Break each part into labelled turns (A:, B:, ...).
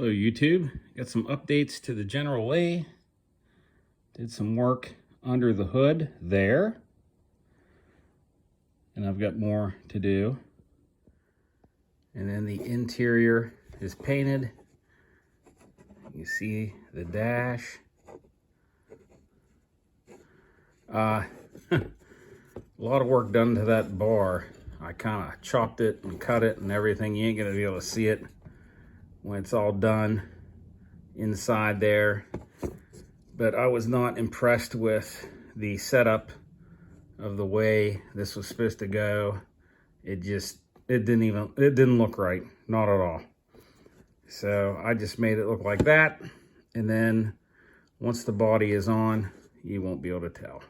A: Hello YouTube, got some updates to the General Lee. Did some work under the hood there, and I've got more to do. And then the interior is painted. You see the dash. A lot of work done to that bar. I kind of chopped it and cut it and everything. You ain't gonna be able to see it when it's all done inside there. But I was not impressed with the setup of the way this was supposed to go. It didn't look right, not at all. So I just made it look like that, and then once the body is on, you won't be able to tell.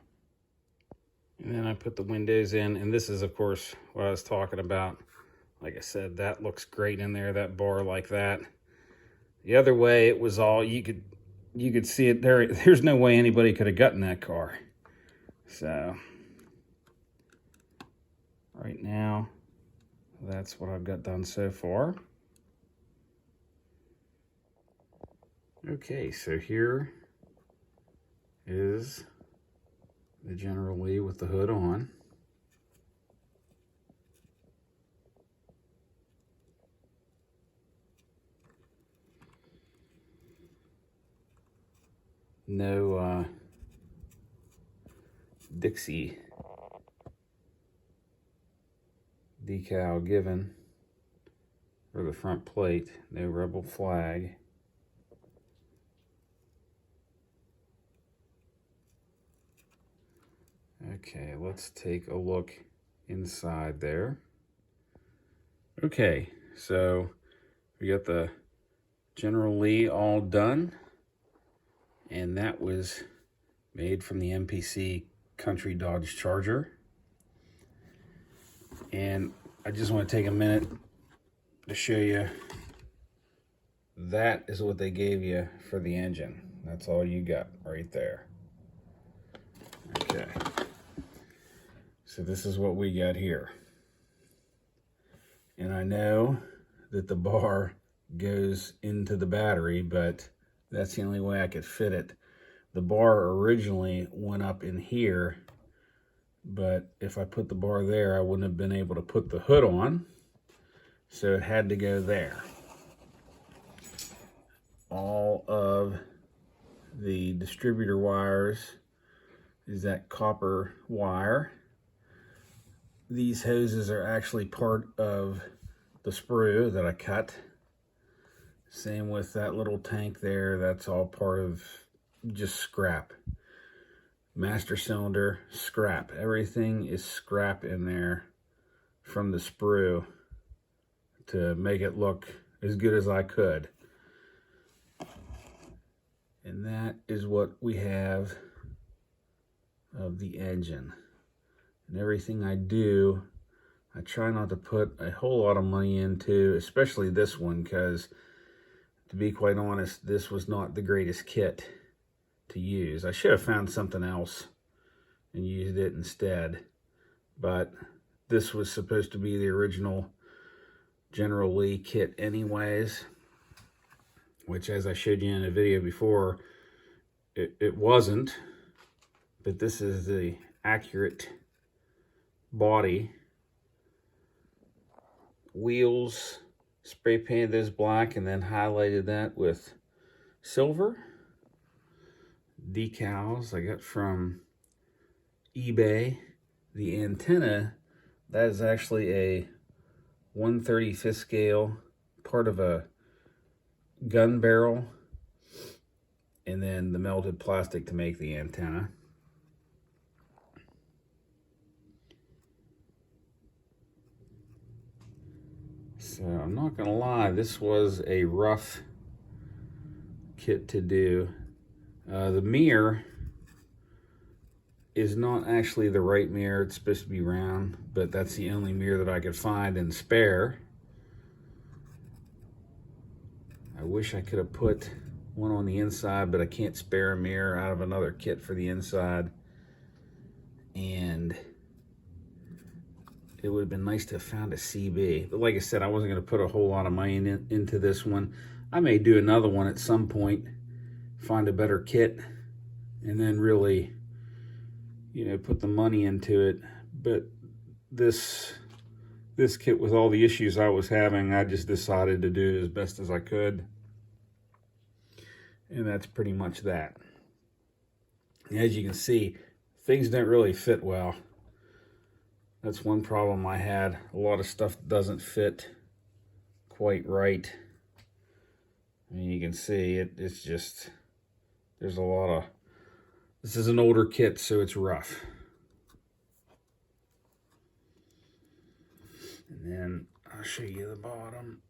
A: And then I put the windows in, and this is of course what I was talking about. Like I said, that looks great in there, that bar like that. The other way, it was all, you could see it there. There's no way anybody could have gotten that car. So right now, that's what I've got done so far. Okay, so here is the General Lee with the hood on. No Dixie decal given for the front plate. No rebel flag. Okay, let's take a look inside there. Okay, so we got the General Lee all done, and that was made from the MPC Country Dodge Charger. And I just want to take a minute to show you, that is what they gave you for the engine. That's all you got right there. Okay. So this is what we got here. And I know that the bar goes into the battery, but that's the only way I could fit it. The bar originally went up in here, but if I put the bar there, I wouldn't have been able to put the hood on. So it had to go there. All of the distributor wires is that copper wire. These hoses are actually part of the sprue that I cut. Same with that little tank there, that's all part of just scrap. Master cylinder, scrap. Everything is scrap in there from the sprue to make it look as good as I could. And that is what we have of the engine. And everything I do, I try not to put a whole lot of money into, especially this one, because to be quite honest, this was not the greatest kit to use. I should have found something else and used it instead, but this was supposed to be the original General Lee kit anyways, which, as I showed you in a video before, it wasn't. But this is the accurate body. Wheels, spray painted those black and then highlighted that with silver. Decals I got from eBay. The antenna, that is actually a 1/35 scale, part of a gun barrel, and then the melted plastic to make the antenna. So I'm not gonna lie, this was a rough kit to do. The mirror is not actually the right mirror. It's supposed to be round, but that's the only mirror that I could find and spare. I wish I could have put one on the inside, but I can't spare a mirror out of another kit for the inside. And it would have been nice to have found a CB. But like I said, I wasn't going to put a whole lot of money into this one. I may do another one at some point, find a better kit, and then really, you know, put the money into it. But this kit, with all the issues I was having, I just decided to do it as best as I could. And that's pretty much that. And as you can see, things didn't really fit well. That's one problem I had. A lot of stuff doesn't fit quite right. I mean, you can see it's just, there's a lot of, this is an older kit, so it's rough. And then I'll show you the bottom.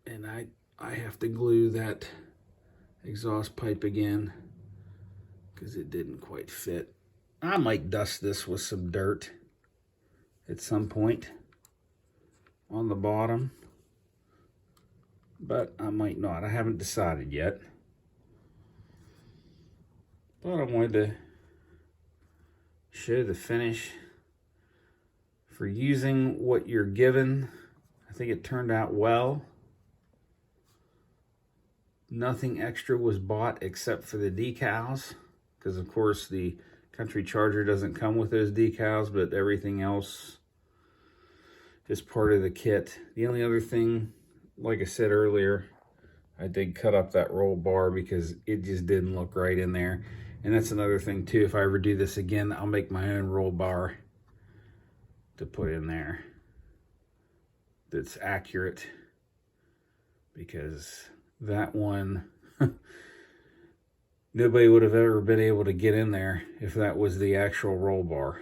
A: And I have to glue that exhaust pipe again because it didn't quite fit. I might dust this with some dirt at some point on the bottom, but I might not. I haven't decided yet. But I wanted to show the finish. For using what you're given, I think it turned out well. Nothing extra was bought except for the decals, because of course the Country Charger doesn't come with those decals, but everything else is part of the kit. The only other thing, like I said earlier, I did cut up that roll bar because it just didn't look right in there. And that's another thing too, if I ever do this again, I'll make my own roll bar to put in there that's accurate, because that one, nobody would have ever been able to get in there if that was the actual roll bar.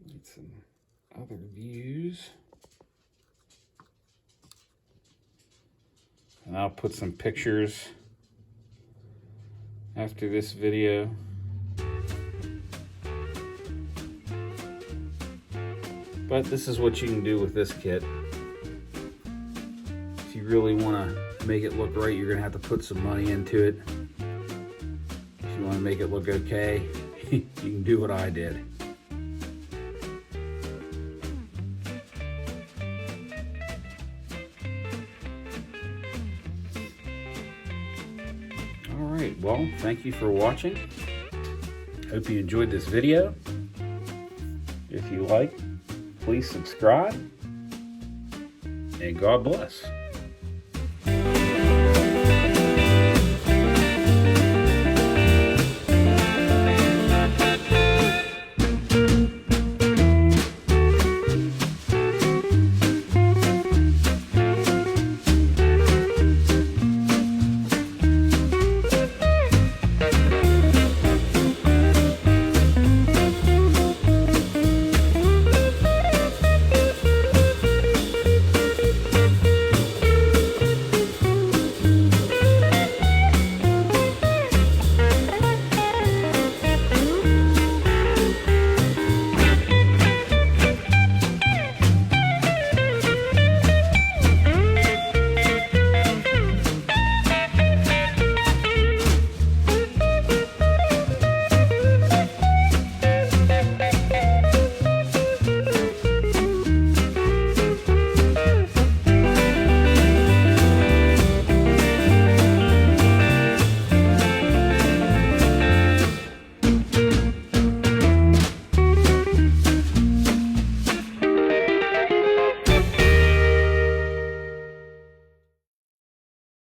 A: Get some other views. And I'll put some pictures after this video. But this is what you can do with this kit. If you really want to make it look right, you're going to have to put some money into it. If you want to make it look okay, you can do what I did. Alright, well, thank you for watching. Hope you enjoyed this video. If you like, please subscribe, and God bless.